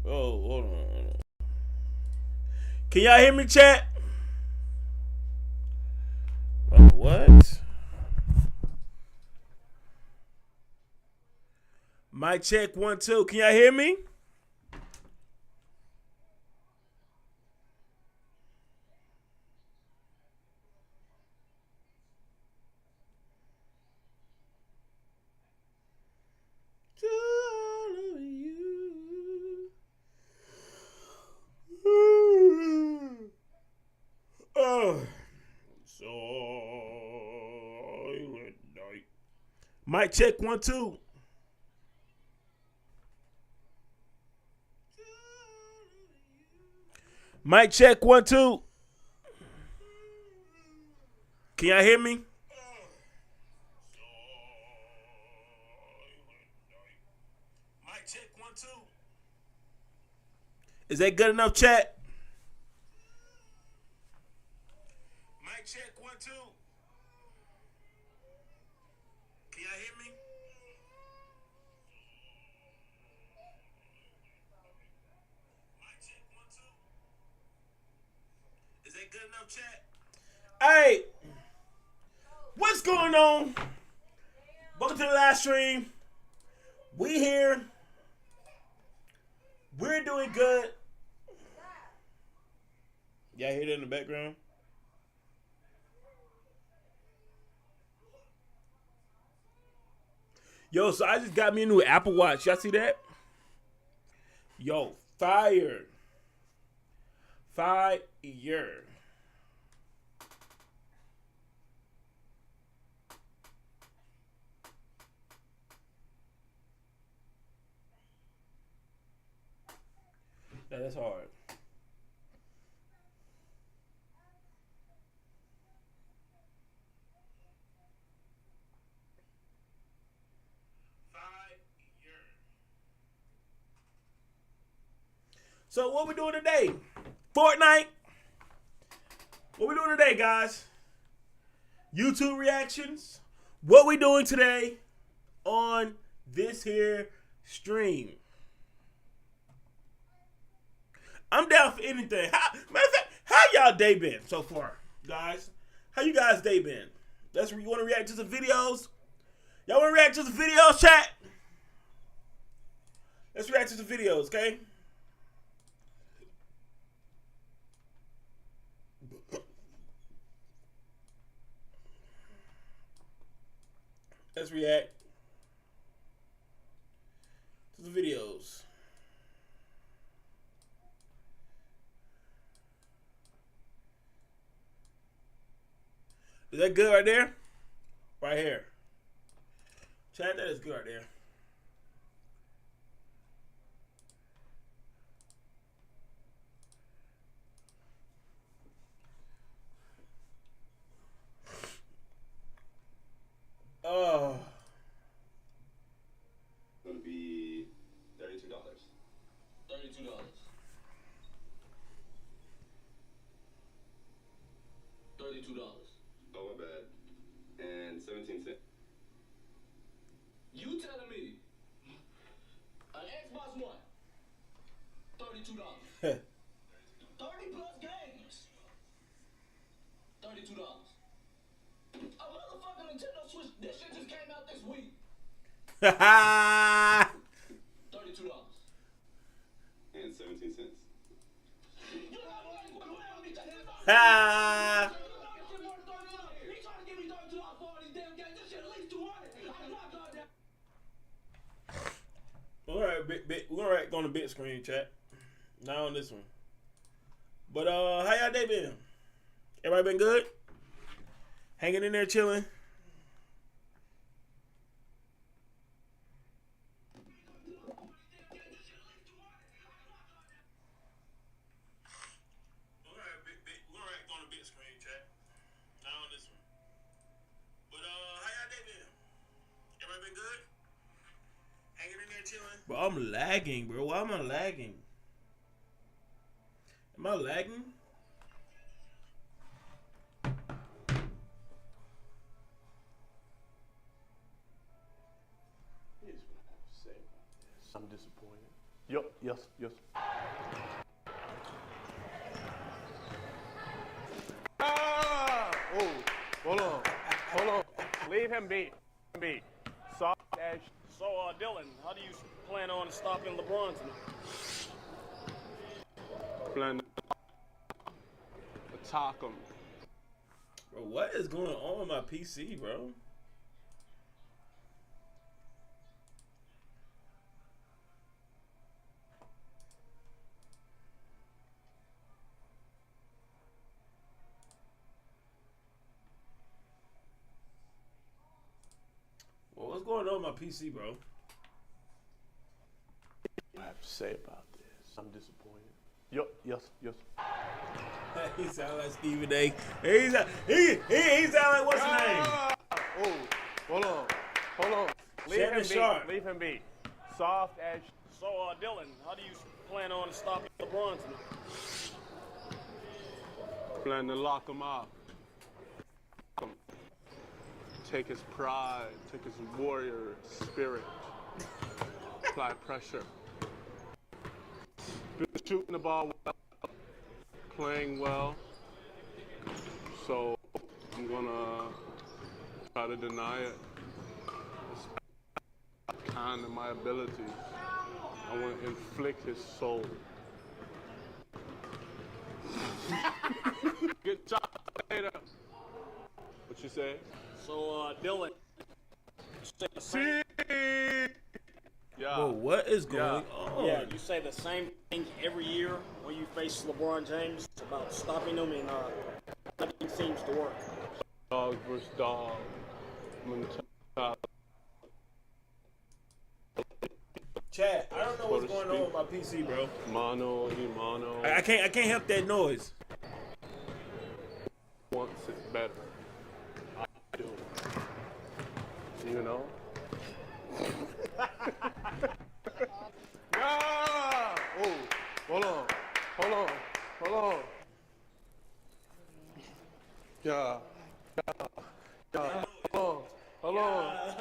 Oh, hold on. Hold on. Can y'all hear me, chat? Oh, what? Mic check 1 2. Can y'all hear me? To all of you. Oh, silent night. Mic check 1 2. Mic check 1 2. Can y'all hear me? Mic check 1 2. Is that good enough, chat? Mic check 1 2. Can y'all hear me? Mic check 1 2. Is that good enough, chat? Hey, what's going on? Welcome to the live stream. We here. We're doing good. Y'all hear that in the background? Yo, so I just got me a new Apple Watch. Y'all see that? Yo, fire. Fire. Yeah, that's hard. So what we doing today? Fortnite. What we doing today, guys? YouTube reactions. What we doing today on this here stream? I'm down for anything. Matter of fact, how y'all day been so far, guys? How you guys day been? You want to react to some videos? Y'all want to react to some videos, chat? Let's react to some videos, okay? Let's react to the videos. Is that good right there? Right here. Chat, that is good right there. Oh. Gonna be $32. $32. $32. Oh, my bad. And 17 cents. You telling me an Xbox One, $32. 30 plus games, $32. A motherfucking Nintendo Switch, this shit just came out this week. $32. And 17 cents. Ha! Alright, we're gonna react on the big screen, chat. Not on this one. But how y'all day been? Everybody been good? Hanging in there, chilling. We're gonna react on the big screen, chat. Not on this one. But how y'all day been? Everybody been good? Hanging in there, chilling. Bro, I'm lagging, bro. Why am I lagging? Am I lagging? Here's what I have to say about this. I'm disappointed. Yup, yes, yes. Ah! Oh, hold on. Leave him be. Soft as. So, Dylan, how do you plan on stopping LeBron tonight? Plan to attack him. Bro, what is going on with my PC, bro? Well, what's going on with my PC, bro? I have to say about this. I'm disappointed. Yup, yes. He sound like Stephen A. He sound like what's his name? Oh, hold on. Shannon Sharp. Leave him be. Soft as. So, Dylan, how do you plan on stopping LeBron tonight? Plan to lock him up. Take his pride, take his warrior spirit. Apply pressure. Shooting the ball well, playing well. So I'm gonna try to deny it. It's kind of my ability. I want to inflict his soul. Good job later. What you say? So, Dylan, you say the same, Yeah. Bro, what is going on? yeah, you say the same thing every year when you face LeBron James about stopping him, and nothing seems to work. Dog versus dog mentality. Chad, I don't know what's going on with my PC, bro. Mano y mano. I can't help that noise. Wants it better. I do. You know? Yeah! Oh, hold on.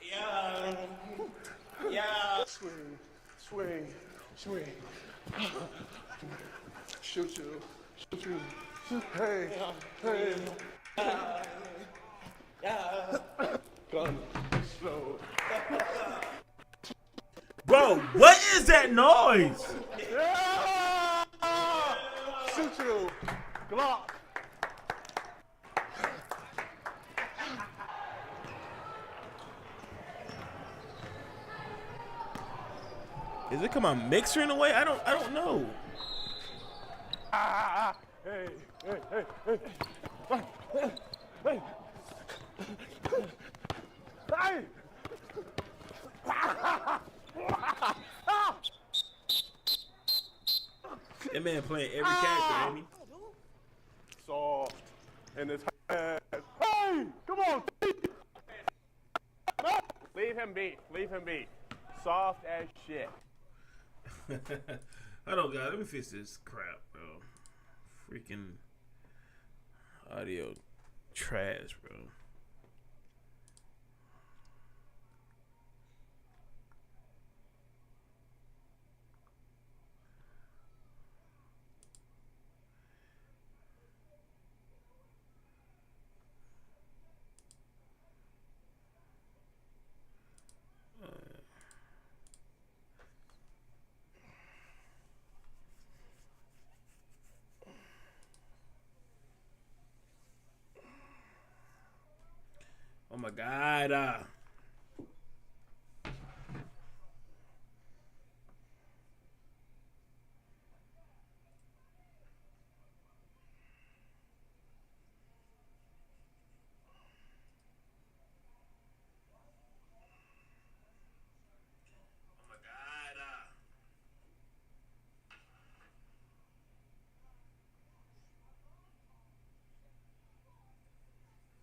Yeah. Hold on. Yeah. Swing. Shoot you. Hey. Gun. Slow. Bro, what is that noise? Yeah! Shoot you. Glock. Is it come on mixer in a way? I don't know. Hey. That man playing every character, ain't he? Soft in his head. Hey, come on. Leave him be. Soft as shit. Hold on, guys. Let me fix this crap, bro. Freaking audio trash, bro. Oh my God.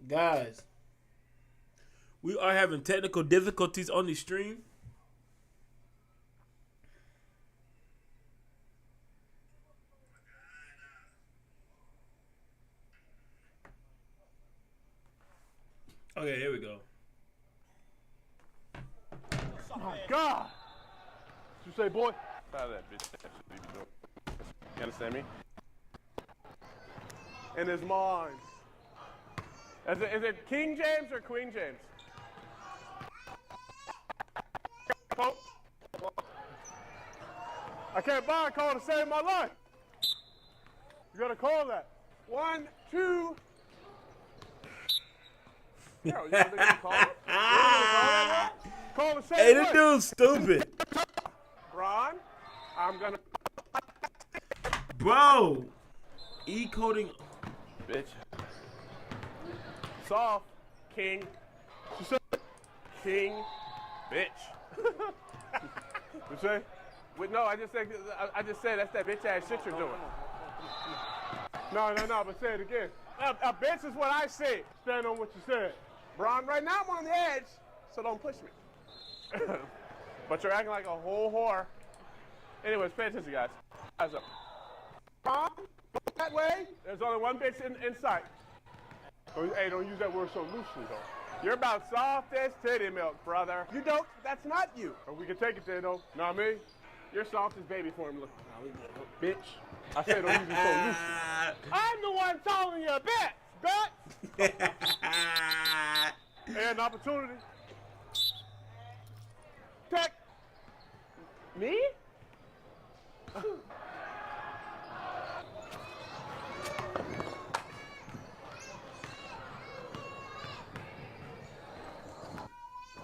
Guys, we are having technical difficulties on the stream. Okay, here we go. Oh my God. You say, boy? Out of that bitch. You understand me? In his mind. Is it King James or Queen James? Call. I can't buy a call to save my life. You gotta call that. 1, 2. Yo, you think you can call it? You gonna call to save Hey, my this life. dude's stupid. Ron, I'm gonna. Bro. E-coding. Bitch. Soft. King. She said, King. Bitch. You say? Wait, no, I just said that's that bitch ass shit you're doing. No, but say it again. A bitch is what I say. Stand on what you said. Bron, right now I'm on the edge, so don't push me. But you're acting like a whole whore. Anyways, pay attention, guys. Eyes up. Bron, go that way. There's only one bitch in sight. Hey, don't use that word so loosely, though. You're about soft as titty milk, brother. You don't. That's not you. Or we can take it there, though. Not me. You're soft as baby formula. Bitch. I said don't use it so loosely. I'm the one telling you, bitch. And opportunity. Tech. Me?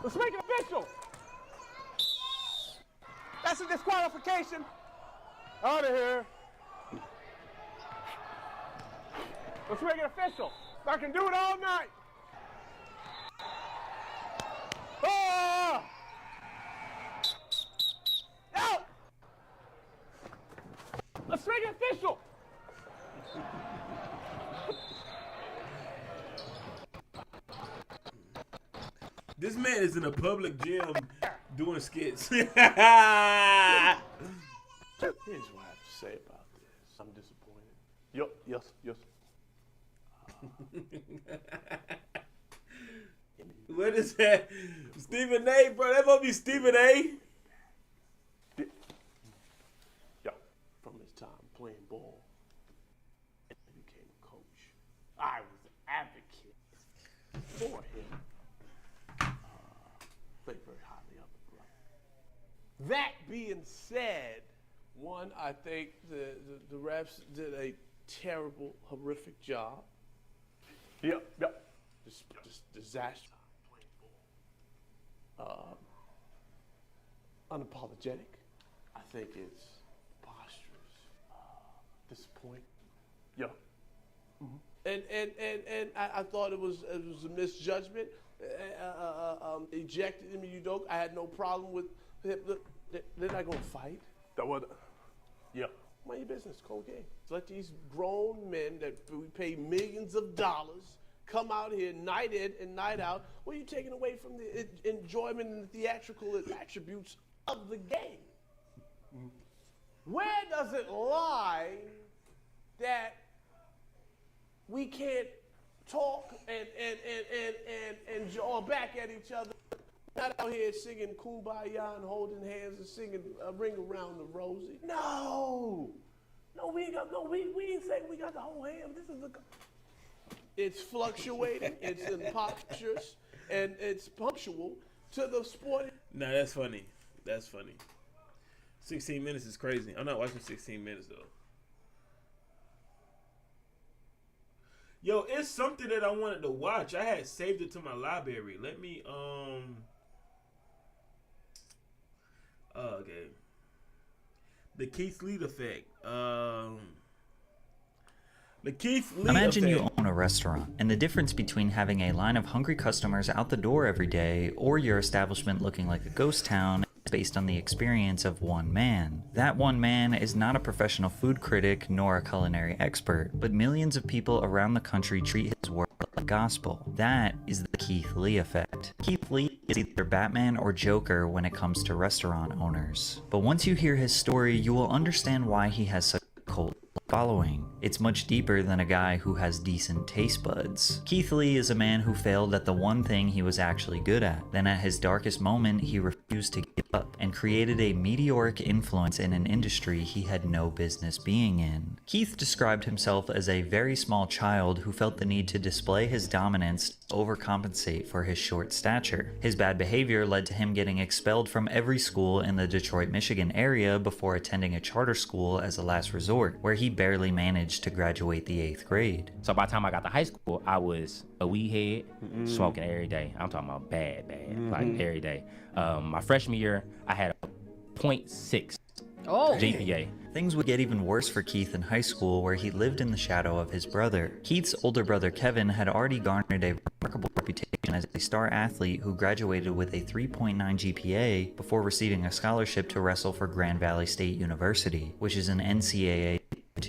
Let's make it official. That's a disqualification. Out of here. Let's make it official. I can do it all night. Ah! Out! Let's make it official. This man is in a public gym doing skits. Here's what I have to say about this. I'm disappointed. Yes. What is that? Stephen A, bro. That must be Stephen A. Yeah. From his time playing ball, and he became a coach. I was an advocate for him. Played very highly of it, brother. That being said, one, I think the refs did a terrible, horrific job. Yep. Just disaster. Unapologetic. I think it's preposterous. Disappointing. Yeah. Mm-hmm. And I thought it was a misjudgment. Ejected him, you know. I had no problem with him. They're not gonna fight. That was. Yeah. Mind your business, cold game. Let these grown men that we pay millions of dollars come out here night in and night out. What are you taking away from the enjoyment and the theatrical attributes of the game? Where does it lie that we can't talk and jaw back at each other? Not out here singing Kumbaya and holding hands and singing Ring Around the Rosie. No, we ain't saying we got the whole hand. It's fluctuating, it's impostures, and it's punctual to the sport. Nah, that's funny. 16 minutes is crazy. I'm not watching 16 minutes though. Yo, it's something that I wanted to watch. I had saved it to my library. Let me okay. The Keith Lee effect. The Keith Lee Imagine effect. you own a restaurant, and the difference between having a line of hungry customers out the door every day or your establishment looking like a ghost town is based on the experience of one man. That one man is not a professional food critic nor a culinary expert, but millions of people around the country treat his work like gospel. That is the Keith Lee effect. Keith Lee is either Batman or Joker when it comes to restaurant owners. But once you hear his story, you will understand why he has such a cult following. It's much deeper than a guy who has decent taste buds. Keith Lee is a man who failed at the one thing he was actually good at. Then at his darkest moment, he refused to give up and created a meteoric influence in an industry he had no business being in. Keith described himself as a very small child who felt the need to display his dominance to overcompensate for his short stature. His bad behavior led to him getting expelled from every school in the Detroit, Michigan area before attending a charter school as a last resort, where he barely managed to graduate the 8th grade. So by the time I got to high school, I was a weed head, smoking every day. I'm talking about bad, like every day. My freshman year, I had a 0.6 GPA. Things would get even worse for Keith in high school, where he lived in the shadow of his brother. Keith's older brother Kevin had already garnered a remarkable reputation as a star athlete who graduated with a 3.9 GPA before receiving a scholarship to wrestle for Grand Valley State University, which is an NCAA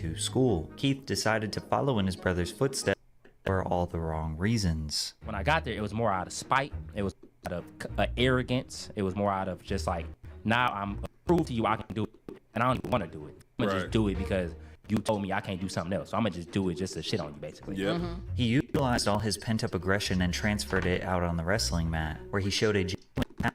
II school. Keith decided to follow in his brother's footsteps for all the wrong reasons. When I got there, it was more out of spite. It was out of arrogance. It was more out of just like, now I'm prove to you I can do it, and I don't even want to do it. I'm gonna just do it because you told me I can't do something else. So I'm gonna just do it just to shit on you, basically. Yep. He utilized all his pent-up aggression and transferred it out on the wrestling mat, where he showed a genuine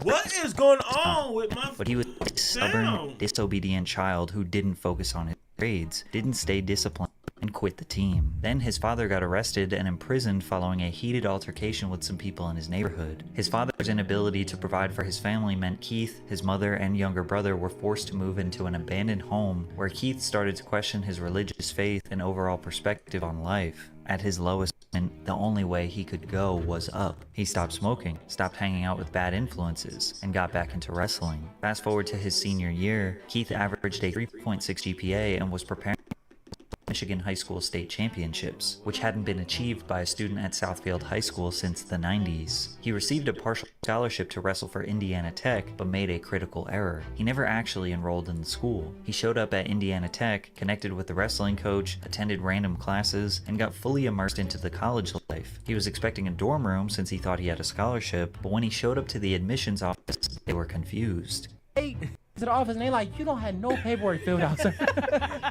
What is going on with my but he was a stubborn, sound? disobedient child who didn't focus on his grades, didn't stay disciplined, and quit the team. Then his father got arrested and imprisoned following a heated altercation with some people in his neighborhood. His father's inability to provide for his family meant Keith, his mother, and younger brother were forced to move into an abandoned home, where Keith started to question his religious faith and overall perspective on life. At his lowest point, the only way he could go was up. He stopped smoking, stopped hanging out with bad influences, and got back into wrestling. Fast forward to his senior year, Keith averaged a 3.6 GPA and was preparing Michigan High School State Championships, which hadn't been achieved by a student at Southfield High School since the 90s. He received a partial scholarship to wrestle for Indiana Tech, but made a critical error. He never actually enrolled in the school. He showed up at Indiana Tech, connected with the wrestling coach, attended random classes, and got fully immersed into the college life. He was expecting a dorm room since he thought he had a scholarship, but when he showed up to the admissions office, they were confused. Hey, to the office and they like, you don't have no paperwork filled out, sir.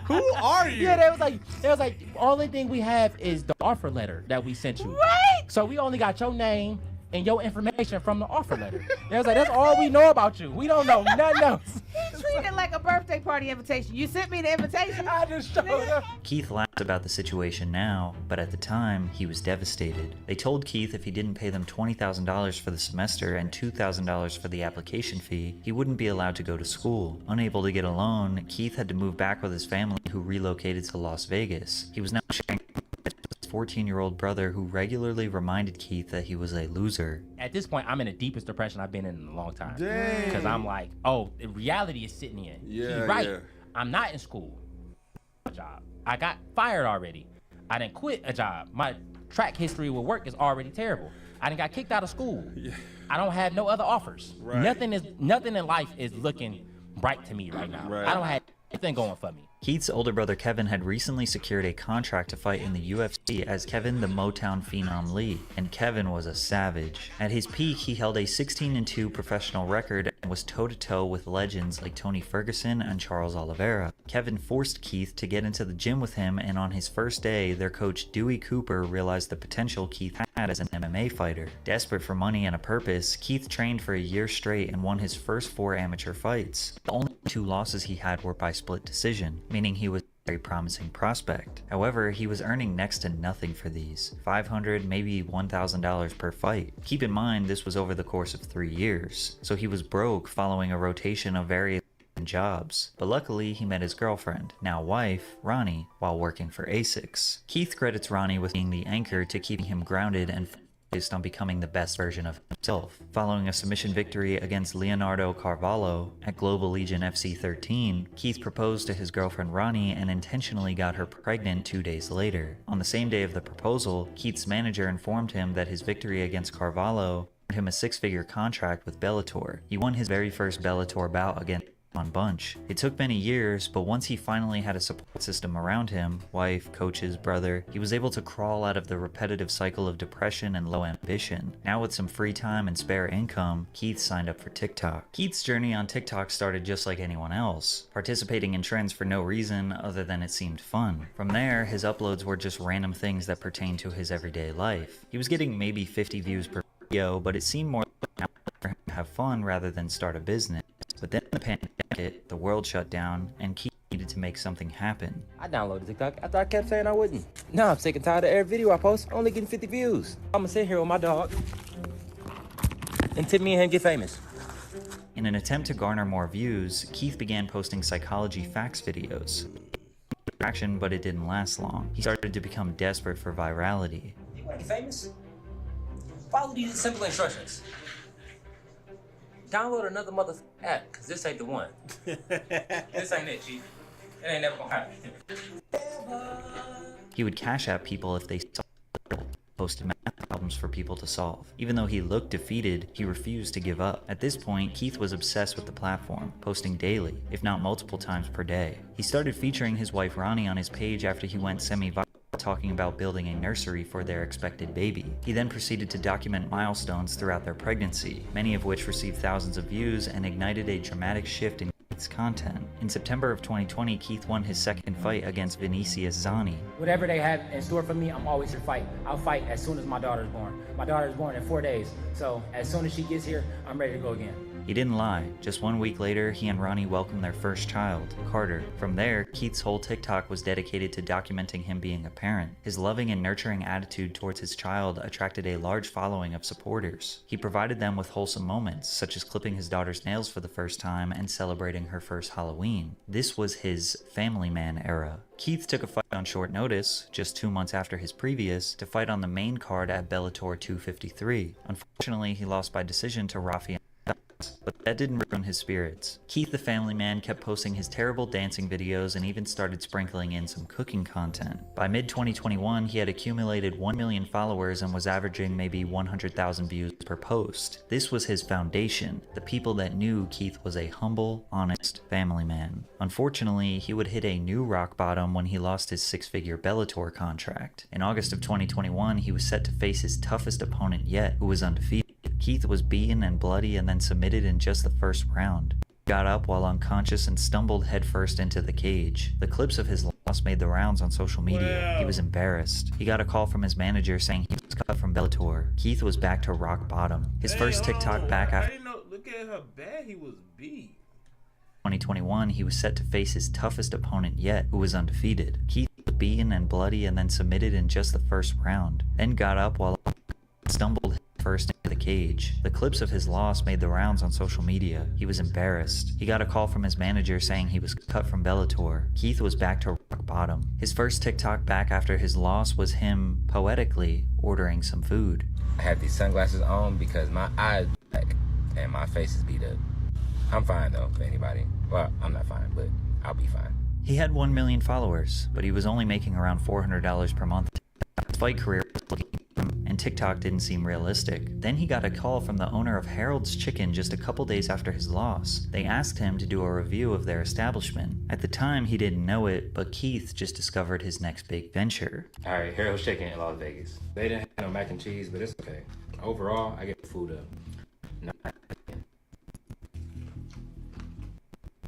Who are you? Yeah, they was like, only thing we have is the offer letter that we sent you. Right? So we only got your name and your information from the offer letter. They was like, that's all we know about you. We don't know nothing else. He treated it like a birthday party invitation. You sent me the invitation. I just showed up. Keith laughs about the situation now, but at the time, he was devastated. They told Keith if he didn't pay them $20,000 for the semester and $2,000 for the application fee, he wouldn't be allowed to go to school. Unable to get a loan, Keith had to move back with his family, who relocated to Las Vegas. He was now sharing with his 14-year-old brother, who regularly reminded Keith that he was a loser. At this point, I'm in the deepest depression I've been in a long time. Dang. Because I'm like, oh, the reality is sitting in. Yeah, He's right. yeah. I'm not in school. Job. I got fired already. I didn't quit a job. My track history with work is already terrible. I done got kicked out of school. Yeah. I don't have no other offers. Right. Nothing in life is looking bright to me right now. Right. I don't have anything going for me. Keith's older brother Kevin had recently secured a contract to fight in the UFC as Kevin the Motown Phenom Lee, and Kevin was a savage. At his peak, he held a 16-2 professional record and was toe-to-toe with legends like Tony Ferguson and Charles Oliveira. Kevin forced Keith to get into the gym with him, and on his first day, their coach Dewey Cooper realized the potential Keith had as an MMA fighter. Desperate for money and a purpose, Keith trained for a year straight and won his first 4 amateur fights. The only 2 losses he had were by split decision, meaning he was a very promising prospect. However, he was earning next to nothing for these, $500, maybe $1,000 per fight. Keep in mind, this was over the course of 3 years, so he was broke following a rotation of various jobs. But luckily, he met his girlfriend, now wife, Ronnie, while working for ASICS. Keith credits Ronnie with being the anchor to keeping him grounded and focused on becoming the best version of himself. Following a submission victory against Leonardo Carvalho at Global Legion FC 13, Keith proposed to his girlfriend Ronnie and intentionally got her pregnant 2 days later. On the same day of the proposal, Keith's manager informed him that his victory against Carvalho earned him a 6-figure contract with Bellator. He won his very first Bellator bout against fun bunch. It took many years, but once he finally had a support system around him, wife, coaches, brother, he was able to crawl out of the repetitive cycle of depression and low ambition. Now with some free time and spare income, Keith signed up for TikTok. Keith's journey on TikTok started just like anyone else, participating in trends for no reason other than it seemed fun. From there, his uploads were just random things that pertained to his everyday life. He was getting maybe 50 views per video, but it seemed more like for him to have fun rather than start a business. But then the pandemic hit, the world shut down, and Keith needed to make something happen. I downloaded TikTok after I kept saying I wouldn't. Now I'm sick and tired of every video I post only getting 50 views. I'm gonna sit here with my dog until me and him get famous. In an attempt to garner more views, Keith began posting psychology facts videos. Traction, but it didn't last long. He started to become desperate for virality. You wanna get famous? Follow these simple instructions. Download another motherfucking app, cause this ain't the one. This ain't it, Chief. It ain't never gonna happen. He would cash out people if they posted math problems for people to solve. Even though he looked defeated, he refused to give up. At this point, Keith was obsessed with the platform, posting daily, if not multiple times per day. He started featuring his wife Ronnie on his page after he went semi-viral, talking about building a nursery for their expected baby. He then proceeded to document milestones throughout their pregnancy, many of which received thousands of views and ignited a dramatic shift in Keith's content. In September of 2020, Keith won his second fight against Vinicius Zani. Whatever they have in store for me, I'm always here to fight. I'll fight as soon as my daughter's born. My daughter's born in 4 days, so as soon as she gets here, I'm ready to go again. He didn't lie. Just 1 week later, he and Ronnie welcomed their first child, Carter. From there, Keith's whole TikTok was dedicated to documenting him being a parent. His loving and nurturing attitude towards his child attracted a large following of supporters. He provided them with wholesome moments, such as clipping his daughter's nails for the first time and celebrating her first Halloween. This was his family man era. Keith took a fight on short notice, just 2 months after his previous, to fight on the main card at Bellator 253. Unfortunately, he lost by decision to Rafi, but that didn't ruin his spirits. Keith the family man kept posting his terrible dancing videos and even started sprinkling in some cooking content. By mid-2021, he had accumulated 1 million followers and was averaging maybe 100,000 views per post. This was his foundation, the people that knew Keith was a humble, honest family man. Unfortunately, he would hit a new rock bottom when he lost his 6-figure Bellator contract. In August of 2021, he was set to face his toughest opponent yet, who was undefeated. Keith was beaten and bloody and then submitted in just the first round. He got up while unconscious and stumbled headfirst into the cage. The clips of his loss made the rounds on social media. He was embarrassed. He got a call from his manager saying he was cut from Bellator. Keith was back to rock bottom. His first TikTok back after... I didn't know. Look at how bad he was beat. 2021, he was set to face his toughest opponent yet, who was undefeated. Keith was beaten and bloody and then submitted in just the first round. Then got up while stumbled first into the cage. The clips of his loss made the rounds on social media. He was embarrassed. He got a call from his manager saying he was cut from Bellator. Keith was back to rock bottom. His first TikTok back after his loss was him, poetically, ordering some food. I have these sunglasses on because my eyes are black and my face is beat up. I'm fine though, for anybody. Well, I'm not fine, but I'll be fine. He had 1 million followers, but he was only making around $400 per month. His fight career was looking, and TikTok didn't seem realistic. Then he got a call from the owner of Harold's Chicken just a couple days after his loss. They asked him to do a review of their establishment. At the time, he didn't know it, but Keith just discovered his next big venture. Alright, Harold's Chicken in Las Vegas. They didn't have no mac and cheese, but it's okay. Overall, I get the food up. Not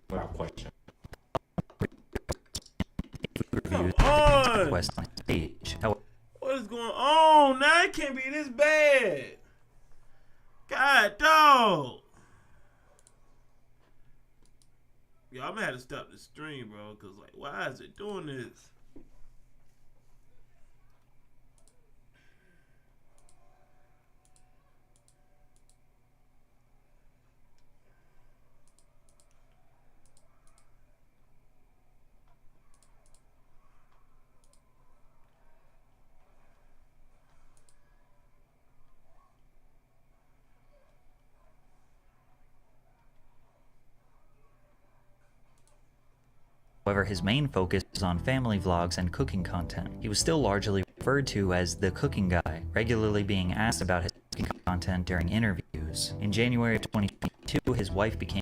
without question. Come on! Quest on stage. However, What is going on? Now it can't be this bad. God, dog. Yo, I'm gonna have to stop the stream, bro, because, like, why is it doing this? However, his main focus was on family vlogs and cooking content. He was still largely referred to as the cooking guy, regularly being asked about his cooking content during interviews. In January of 2022, his wife became